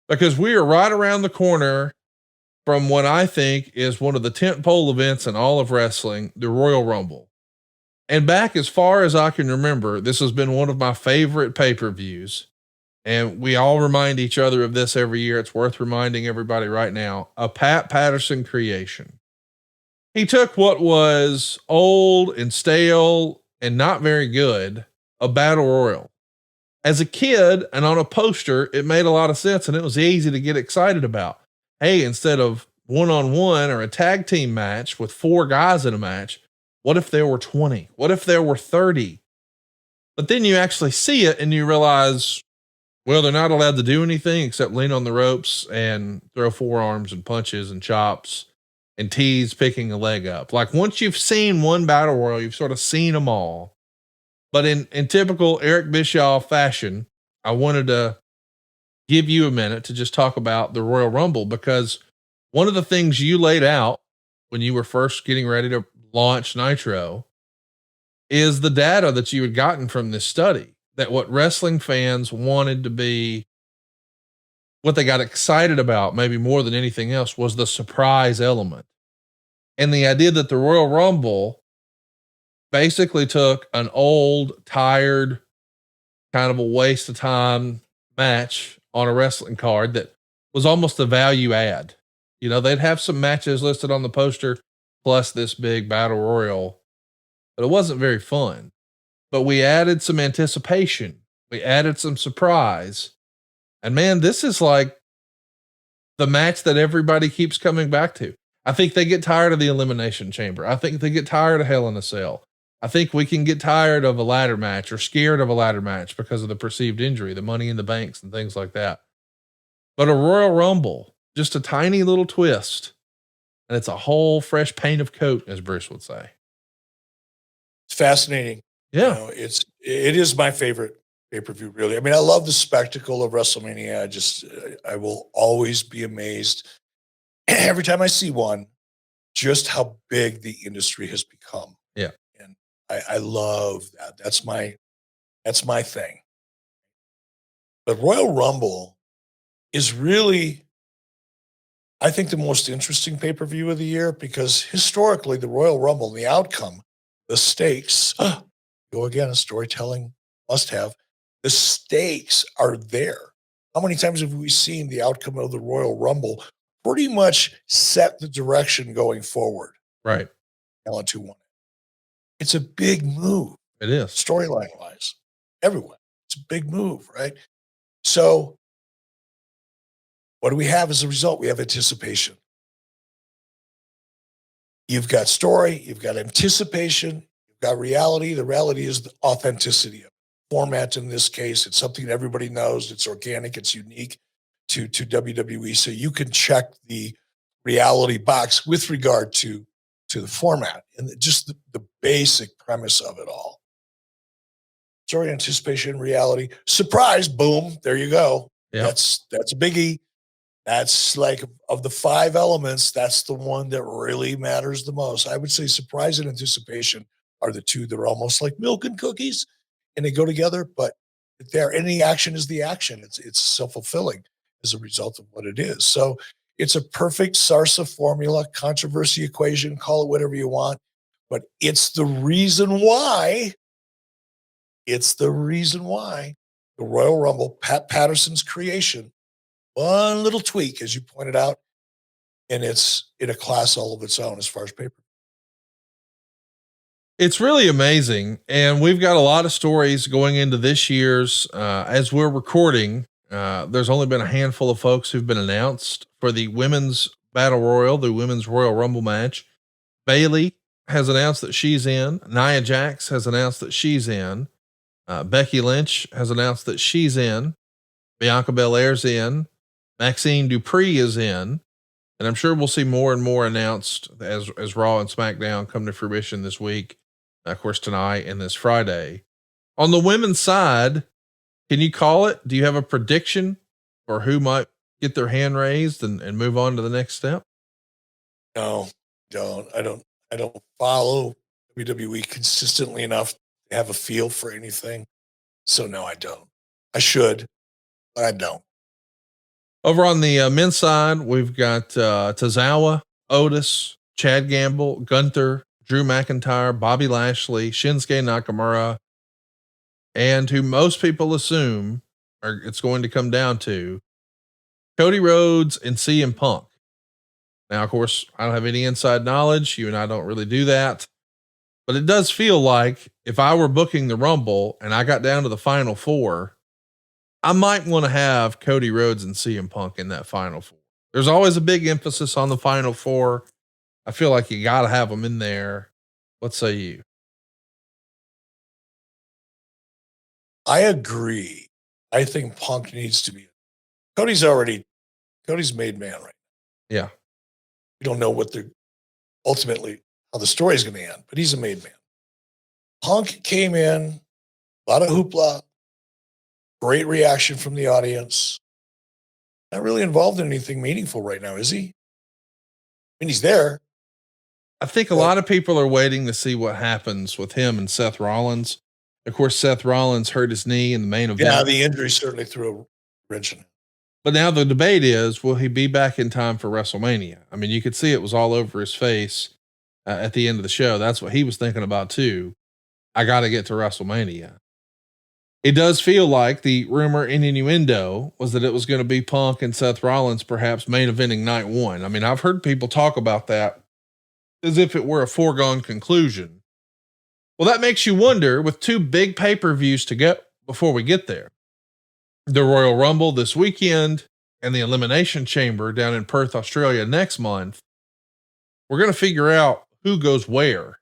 because we are right around the corner from what I think is one of the tentpole events in all of wrestling, the Royal Rumble. And back as far as I can remember, this has been one of my favorite pay-per-views. And we all remind each other of this every year. It's worth reminding everybody right now. A Pat Patterson creation. He took what was old and stale and not very good, a battle royal. As a kid and on a poster, it made a lot of sense and it was easy to get excited about. Hey, instead of one-on-one or a tag team match with 4 guys in a match, what if there were 20? What if there were 30? But then you actually see it and you realize, well, they're not allowed to do anything except lean on the ropes and throw forearms and punches and chops and tease picking a leg up. Like once you've seen one battle royal, you've sort of seen them all. But in typical Eric Bischoff fashion, I wanted to give you a minute to just talk about the Royal Rumble, because one of the things you laid out when you were first getting ready to launch Nitro is the data that you had gotten from this study, that what wrestling fans wanted to be, what they got excited about, maybe more than anything else, was the surprise element. And the idea that the Royal Rumble basically took an old, tired, kind of a waste of time match on a wrestling card that was almost a value add. You know, they'd have some matches listed on the poster plus this big battle royal, but it wasn't very fun. But we added some anticipation. We added some surprise. And man, this is like the match that everybody keeps coming back to. I think they get tired of the Elimination Chamber. I think they get tired of Hell in a Cell. I think we can get tired of a ladder match or scared of a ladder match because of the perceived injury, the Money in the Banks and things like that. But a Royal Rumble, just a tiny little twist, and it's a whole fresh paint of coat, as Bruce would say. It's fascinating. Yeah. You know, it is my favorite pay-per-view, really. I mean, I love the spectacle of WrestleMania. I will always be amazed every time I see one, just how big the industry has become. Yeah. And I love that. That's my thing. But Royal Rumble is really, I think, the most interesting pay-per-view of the year, because historically the Royal Rumble, the outcome, the stakes, go again, a storytelling must have, the stakes are there. How many times have we seen the outcome of the Royal Rumble pretty much set the direction going forward? Right. Talent who won it. It's a big move. It is. Storyline wise, everywhere. It's a big move, right? So what do we have as a result? We have anticipation. You've got story, you've got anticipation, you've got reality. The reality is the authenticity of it. Format in this case, it's something everybody knows. It's organic, it's unique to WWE. So you can check the reality box with regard to the format and just the basic premise of it all. Story, anticipation, reality, surprise, boom, there you go. Yeah. That's a biggie. That's like, of the 5 elements, that's the one that really matters the most. I would say surprise and anticipation are the 2 that are almost like milk and cookies, and they go together, but there, any action is the action. It's self-fulfilling as a result of what it is. So it's a perfect SARSA formula, controversy equation, call it whatever you want, but it's the reason why the Royal Rumble, Pat Patterson's creation, one little tweak, as you pointed out, and it's in a class all of its own as far as paper. It's really amazing. And we've got a lot of stories going into this year's, as we're recording. There's only been a handful of folks who've been announced for the women's battle royal, the women's Royal Rumble match. Bailey has announced that she's in. Nia Jax has announced that she's in. Becky Lynch has announced that she's in. Bianca Belair's in. Maxine Dupree is in. And I'm sure we'll see more and more announced as Raw and SmackDown come to fruition this week. Of course, tonight and this Friday. On the women's side, can you call it? Do you have a prediction for who might get their hand raised and move on to the next step? No, don't. I don't follow WWE consistently enough to have a feel for anything. So no, I don't. I should, but I don't. Over on the men's side, we've got Tozawa, Otis, Chad Gamble, Gunther, Drew McIntyre, Bobby Lashley, Shinsuke Nakamura, and who most people assume it's going to come down to Cody Rhodes and CM Punk. Now, of course, I don't have any inside knowledge. You and I don't really do that. But it does feel like if I were booking the Rumble and I got down to the final four, I might want to have Cody Rhodes and CM Punk in that final four. There's always a big emphasis on the final four. I feel like you got to have them in there. What say you? I agree. I think Punk needs to be. Cody's made man right now. Yeah. We don't know what ultimately how the story is going to end, but he's a made man. Punk came in, a lot of hoopla, great reaction from the audience. Not really involved in anything meaningful right now, is he? I mean, he's there. I think a lot of people are waiting to see what happens with him and Seth Rollins. Of course, Seth Rollins hurt his knee in the main event. Yeah, the injury certainly threw a wrench in it. But now the debate is, will he be back in time for WrestleMania? I mean, you could see it was all over his face at the end of the show. That's what he was thinking about too. I got to get to WrestleMania. It does feel like the rumor and innuendo was that it was going to be Punk and Seth Rollins, perhaps main eventing night one. I mean, I've heard people talk about that as if it were a foregone conclusion. Well, that makes you wonder, with two big pay-per-views to go before we get there, the Royal Rumble this weekend and the Elimination Chamber down in Perth, Australia next month, we're going to figure out who goes where.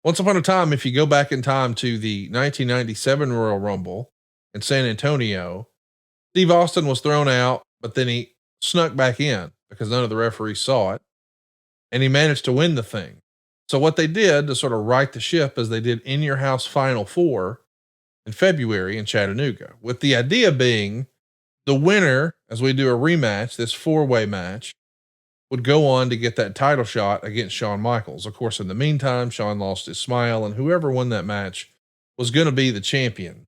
Once upon a time, if you go back in time to the 1997 Royal Rumble in San Antonio, Steve Austin was thrown out, but then he snuck back in because none of the referees saw it, and he managed to win the thing. So what they did to sort of right the ship is they did In Your House Final Four in February in Chattanooga, with the idea being the winner, as we do a rematch, this 4-way match, would go on to get that title shot against Shawn Michaels. Of course, in the meantime, Shawn lost his smile, and whoever won that match was going to be the champion.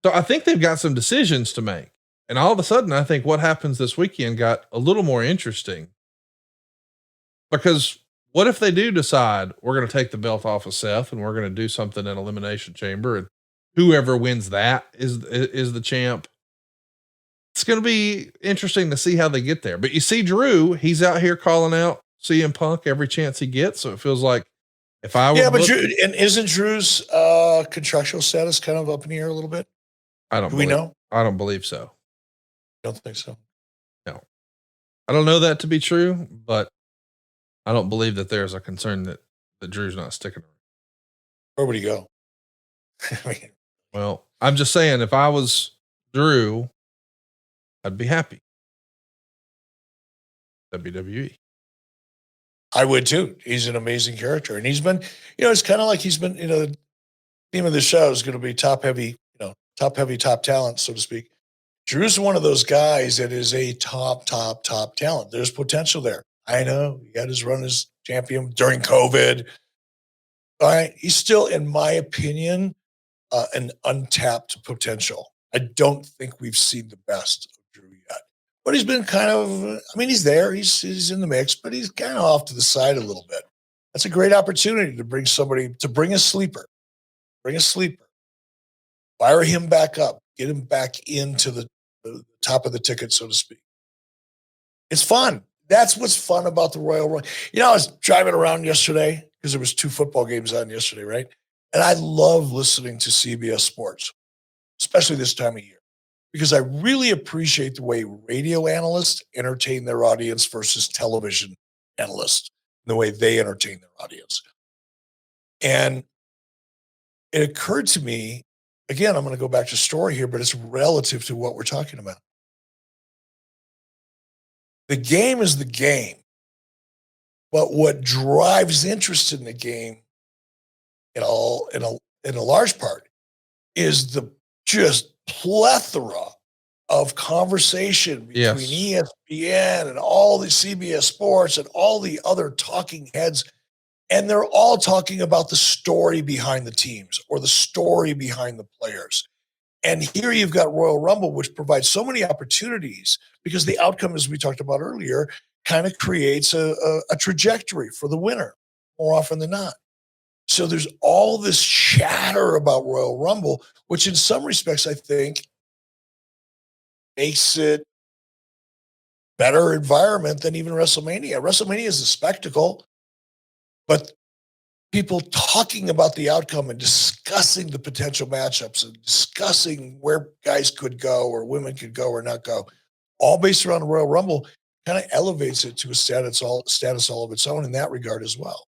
So I think they've got some decisions to make. And all of a sudden, I think what happens this weekend got a little more interesting, because what if they do decide we're going to take the belt off of Seth and we're going to do something in Elimination Chamber, and whoever wins that is the champ? It's going to be interesting to see how they get there. But you see Drew, he's out here calling out CM Punk every chance he gets. So it feels like if I were, and isn't Drew's contractual status kind of up in the air a little bit? Do we know? I don't believe so. Don't think so. No, I don't know that to be true, but I don't believe that there's a concern that Drew's not sticking around. Where would he go? Well, I'm just saying, if I was Drew, I'd be happy. WWE. I would too. He's an amazing character. And he's been, it's kind of like he's been, the theme of the show is going to be top heavy talent, so to speak. Drew's one of those guys that is a top talent. There's potential there. I know he got his run as champion during COVID. All right. He's still, in my opinion, an untapped potential. I don't think we've seen the best of Drew yet, but he's been he's there. He's in the mix, but he's kind of off to the side a little bit. That's a great opportunity to bring a sleeper, fire him back up, get him back into the top of the ticket, so to speak. It's fun. That's what's fun about the Royal Rumble. I was driving around yesterday because there was 2 football games on yesterday, right? And I love listening to CBS Sports, especially this time of year, because I really appreciate the way radio analysts entertain their audience versus television analysts, the way they entertain their audience. And it occurred to me, again, I'm going to go back to story here, but it's relative to what we're talking about. The game is the game, but what drives interest in the game in a large part is the just plethora of conversation between ESPN and all the CBS Sports and all the other talking heads. And they're all talking about the story behind the teams or the story behind the players. And here you've got Royal Rumble, which provides so many opportunities because the outcome, as we talked about earlier, kind of creates a trajectory for the winner more often than not. So there's all this chatter about Royal Rumble, which in some respects, I think, makes it better environment than even WrestleMania. WrestleMania is a spectacle, but people talking about the outcome and discussing the potential matchups and discussing where guys could go or women could go or not go, all based around the Royal Rumble, kind of elevates it to a status all of its own in that regard as well.